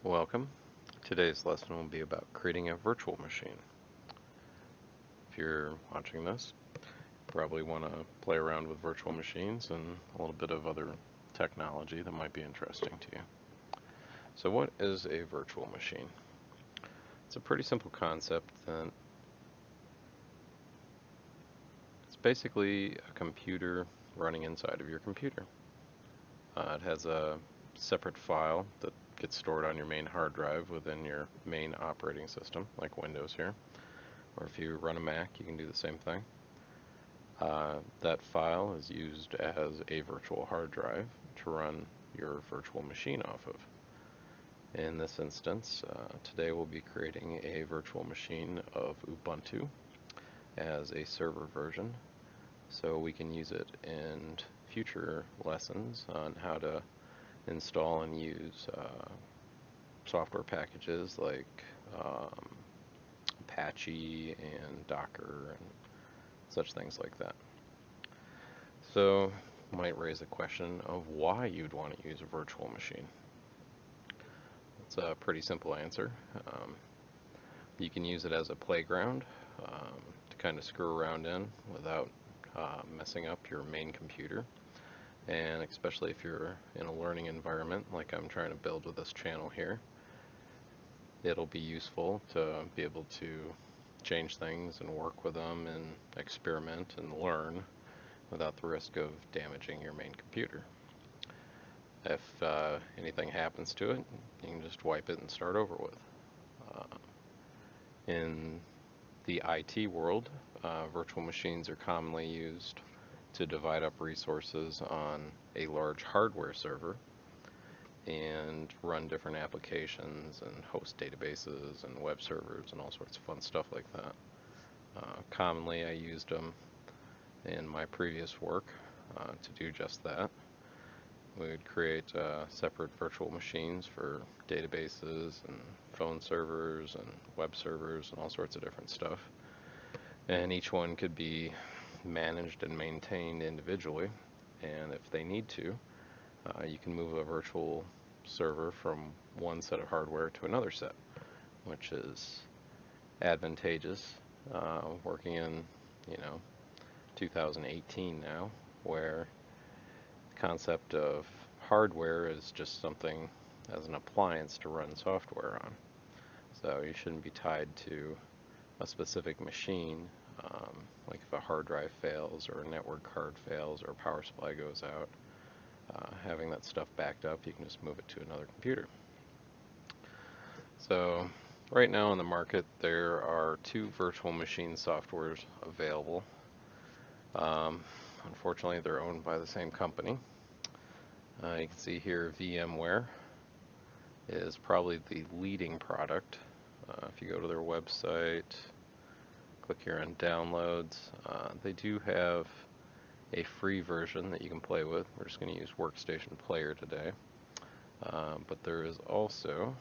Welcome. Today's lesson will be about creating a virtual machine. If you're watching this, you probably want to play around with virtual machines and a little bit of other technology that might be interesting to you. So what is a virtual machine? It's a pretty simple concept that it's basically a computer running inside of your computer. It has a separate file that gets stored on your main hard drive within your main operating system, like Windows here. Or if you run a Mac, you can do the same thing. That file is used as a virtual hard drive to run your virtual machine off of. In this instance, today we'll be creating a virtual machine of Ubuntu as a server version, so we can use it in future lessons on how to install and use software packages like Apache and Docker and such things like that. So, might raise the question of why you'd want to use a virtual machine. It's a pretty simple answer. You can use it as a playground to kind of screw around in without messing up your main computer. And especially if you're in a learning environment like I'm trying to build with this channel here, it'll be useful to be able to change things and work with them and experiment and learn without the risk of damaging your main computer. If anything happens to it, you can just wipe it and start over with. In the IT world, virtual machines are commonly used to divide up resources on a large hardware server and run different applications and host databases and web servers and all sorts of fun stuff like that. Commonly I used them in my previous work to do just that. We would create separate virtual machines for databases and phone servers and web servers and all sorts of different stuff. And each one could be managed and maintained individually. And if they need to, you can move a virtual server from one set of hardware to another set, which is advantageous working in, 2018 now, where the concept of hardware is just something as an appliance to run software on. So you shouldn't be tied to a specific machine, like if a hard drive fails or a network card fails or a power supply goes out. Having that stuff backed up, you can just move it to another computer. So right now on the market there are two virtual machine softwares available. Unfortunately they're owned by the same company. You can see here Vmware is probably the leading product. If you go to their website, click here on downloads, they do have a free version that you can play with. We're just going to use Workstation Player today. But there is also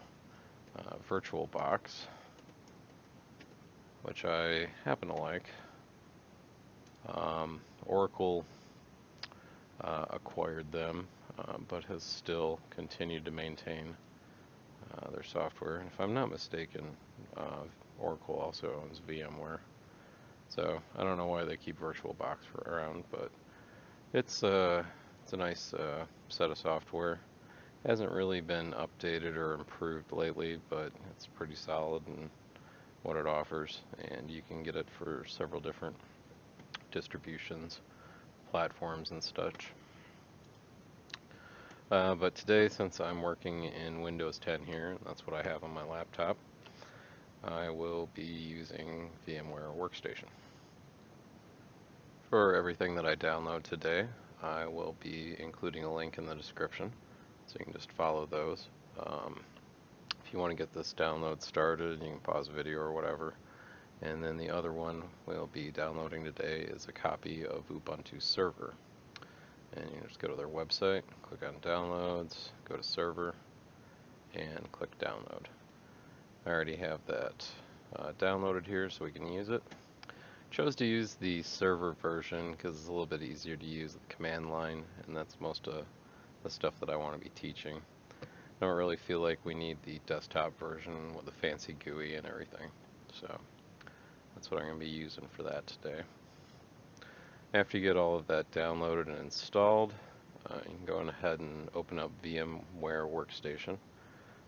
VirtualBox, which I happen to like. Oracle acquired them, but has still continued to maintain their software. And if I'm not mistaken, Oracle also owns VMware. So I don't know why they keep VirtualBox around, but it's a nice set of software. Hasn't really been updated or improved lately, but it's pretty solid in what it offers, and you can get it for several different distributions, platforms, and such. But today, since I'm working in Windows 10 here, and that's what I have on my laptop, I will be using Vmware Workstation. For everything that I download today, I will be including a link in the description, so you can just follow those. If you want to get this download started, you can pause the video or whatever. And then the other one we'll be downloading today is a copy of Ubuntu Server. And you just go to their website, click on Downloads, go to Server, and click Download. I already have that downloaded here so we can use it. Chose to use the server version because it's a little bit easier to use the command line, and that's most of the stuff that I want to be teaching. don't really feel like we need the desktop version with the fancy GUI and everything. So that's what I'm going to be using for that today. After you get all of that downloaded and installed, you can go ahead and open up Vmware Workstation.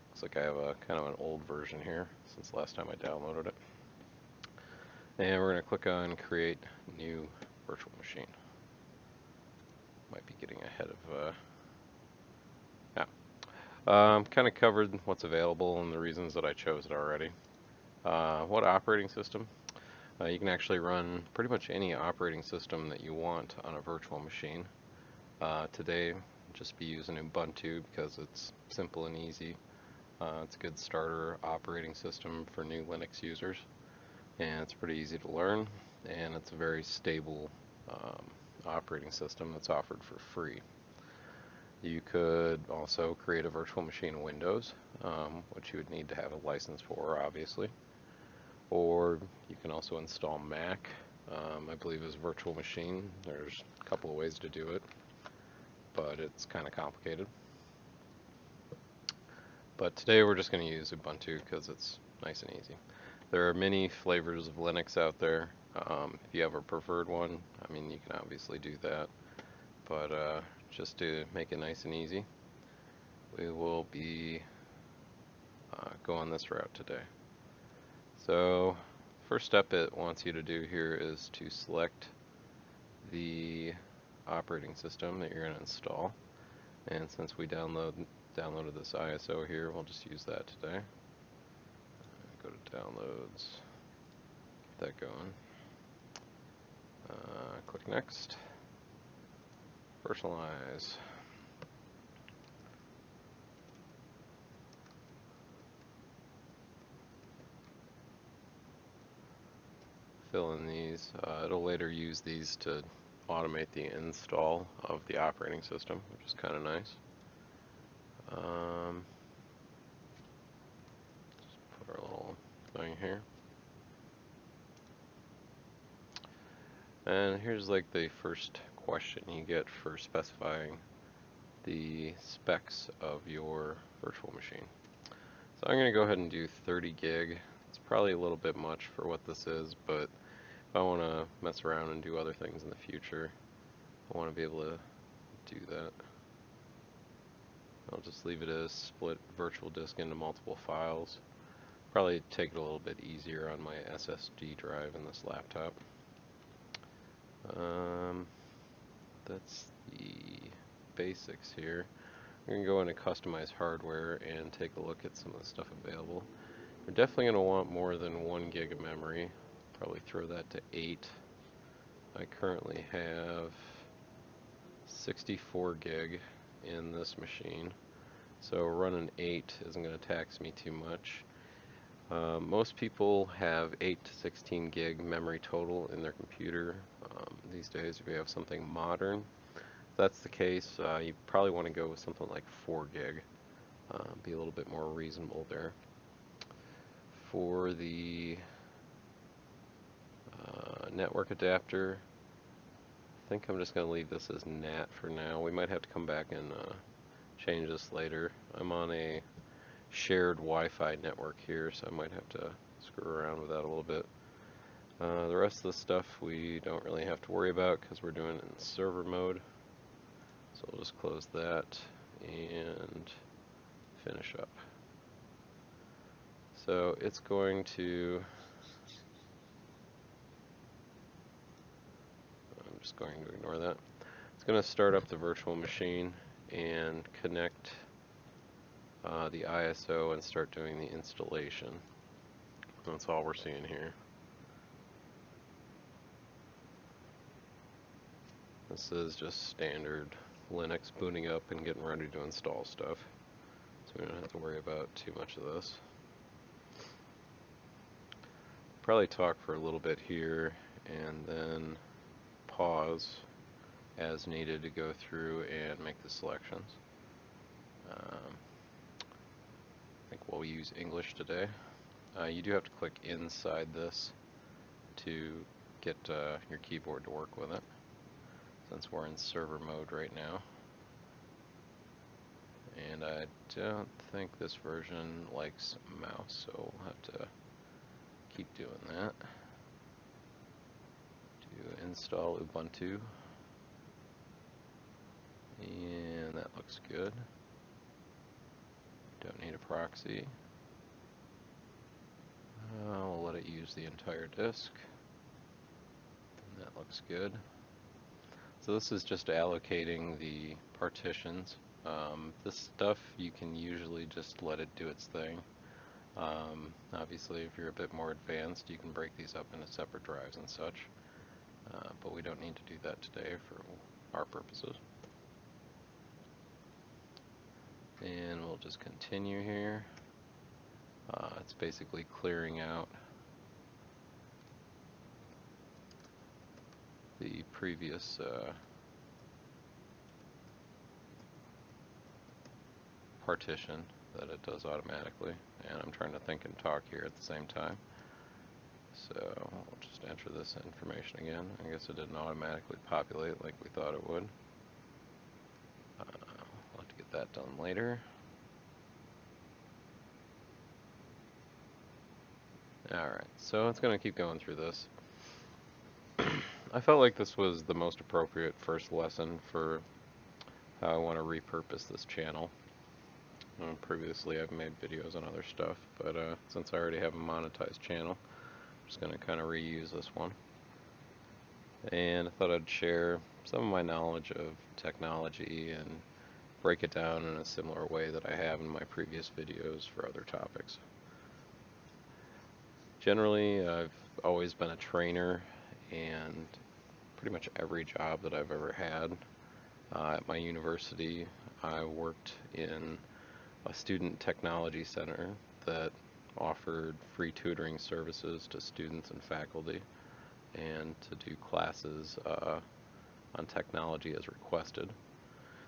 Looks like I have a kind of an old version here since last time I downloaded it. And we're going to click on Create New Virtual Machine. Might be getting ahead of kind of covered what's available and the reasons that I chose it already. What operating system? You can actually run pretty much any operating system that you want on a virtual machine. Today, just be using Ubuntu because it's simple and easy. It's a good starter operating system for new Linux users, and it's pretty easy to learn, and it's a very stable operating system that's offered for free. You could also create a virtual machine in Windows, which you would need to have a license for, obviously. Or you can also install Mac, I believe is a virtual machine. There's a couple of ways to do it, but it's kind of complicated. But today we're just going to use Ubuntu because it's nice and easy. There are many flavors of Linux out there. If you have a preferred one, I mean, you can obviously do that. But just to make it nice and easy, we will be going this route today. So first step it wants you to do here is to select the operating system that you're going to install. And since we downloaded this ISO here, we'll just use that today. Go to downloads, get that going. Click next. Personalize. Fill in these. It'll later use these to automate the install of the operating system, which is kind of nice. Just put our little thing here. And here's like the first question you get for specifying the specs of your virtual machine. So I'm going to go ahead and do 30 gig. It's probably a little bit much for what this is, but if I want to mess around and do other things in the future, I want to be able to do that. I'll just leave it as split virtual disk into multiple files. Probably take it a little bit easier on my SSD drive in this laptop. That's the basics here. We're going to go into customize hardware and take a look at some of the stuff available. We're definitely going to want more than 1 gig of memory. Probably throw that to 8. I currently have 64 gig in this machine, so running 8 isn't going to tax me too much. Most people have 8 to 16 gig memory total in their computer these days. If you have something modern, if that's the case, you probably want to go with something like 4 gig. Be a little bit more reasonable there. For the network adapter, I think I'm just going to leave this as NAT for now. We might have to come back and change this later. I'm on a shared Wi-Fi network here, so I might have to screw around with that a little bit. The rest of the stuff we don't really have to worry about because we're doing it in server mode. So we'll just close that and finish up. So it's going to, I'm just going to ignore that. It's going to start up the virtual machine and connect the ISO and start doing the installation. That's all we're seeing here. This is just standard Linux booting up and getting ready to install stuff. So we don't have to worry about too much of this. Probably talk for a little bit here and then pause as needed to go through and make the selections. I think we'll use English today. You do have to click inside this to get your keyboard to work with it, since we're in server mode right now. and I don't think this version likes mouse, so we'll have to keep doing that. Do install Ubuntu, and that looks good. Don't need a proxy. We'll let it use the entire disk, and that looks good. So this is just allocating the partitions. This stuff you can usually just let it do its thing. Obviously, if you're a bit more advanced, you can break these up into separate drives and such, but we don't need to do that today for our purposes. And we'll just continue here. It's basically clearing out the previous partition that it does automatically, and I'm trying to think and talk here at the same time. So we'll just enter this information again. I guess it didn't automatically populate like we thought it would. We'll have to get that done later. Alright, so it's going to keep going through this. I felt like this was the most appropriate first lesson for how I want to repurpose this channel. Previously I've made videos on other stuff, but since I already have a monetized channel, I'm just going to kind of reuse this one. And I thought I'd share some of my knowledge of technology and break it down in a similar way that I have in my previous videos for other topics. Generally, I've always been a trainer, and pretty much every job that I've ever had at my university, I worked in a student technology center that offered free tutoring services to students and faculty, and to do classes on technology as requested.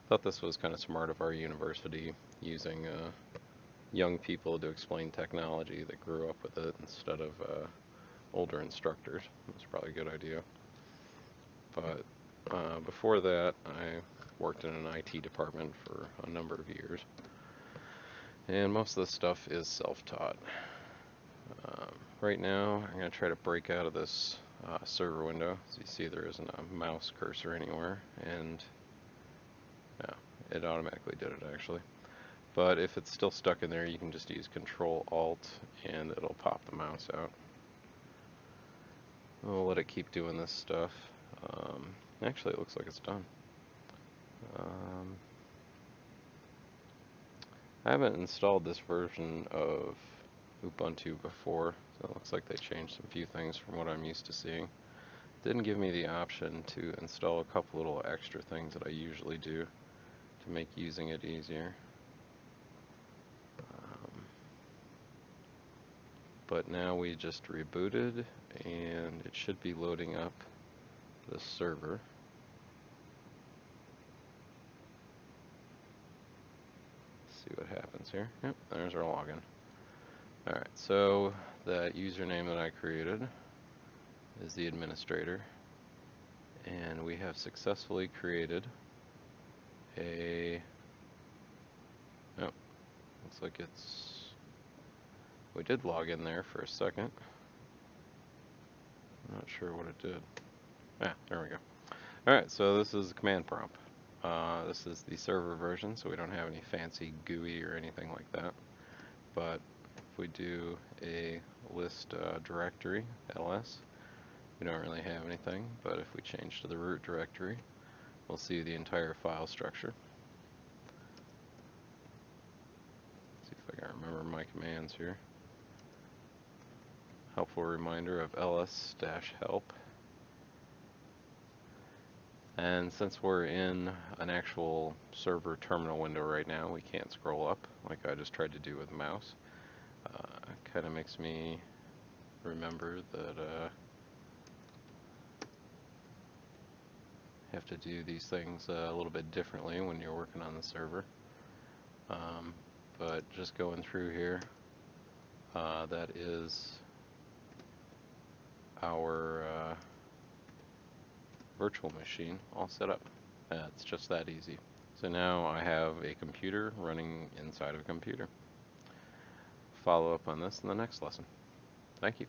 Thought this was kind of smart of our university, using young people to explain technology that grew up with it instead of older instructors. It's probably a good idea. But before that, I worked in an IT department for a number of years, and most of the stuff is self-taught. Right now, I'm going to try to break out of this server window. As you see, there isn't a mouse cursor anywhere, and no, it automatically did it actually. But if it's still stuck in there, you can just use Control-Alt and it'll pop the mouse out. We'll let it keep doing this stuff. Actually, it looks like it's done. I haven't installed this version of Ubuntu before, so it looks like they changed a few things from what I'm used to seeing. Didn't give me the option to install a couple little extra things that I usually do to make using it easier. But now we just rebooted, and it should be loading up the server. Let's see what happens here. Yep, there's our login. Alright, so that username that I created is the administrator, and we have successfully created a... Oh, looks like it's... We did log in there for a second. I'm not sure what it did. Ah, there we go. Alright, so this is the command prompt. This is the server version, so we don't have any fancy GUI or anything like that. But if we do a list directory, ls, we don't really have anything. But if we change to the root directory, we'll see the entire file structure. Let's see if I can remember my commands here. Helpful reminder of ls-help. And since we're in an actual server terminal window right now, we can't scroll up like I just tried to do with the mouse. Kind of makes me remember that have to do these things a little bit differently when you're working on the server. But just going through here, that is our virtual machine all set up. It's just that easy. So now I have a computer running inside of a computer. Follow up on this in the next lesson. Thank you.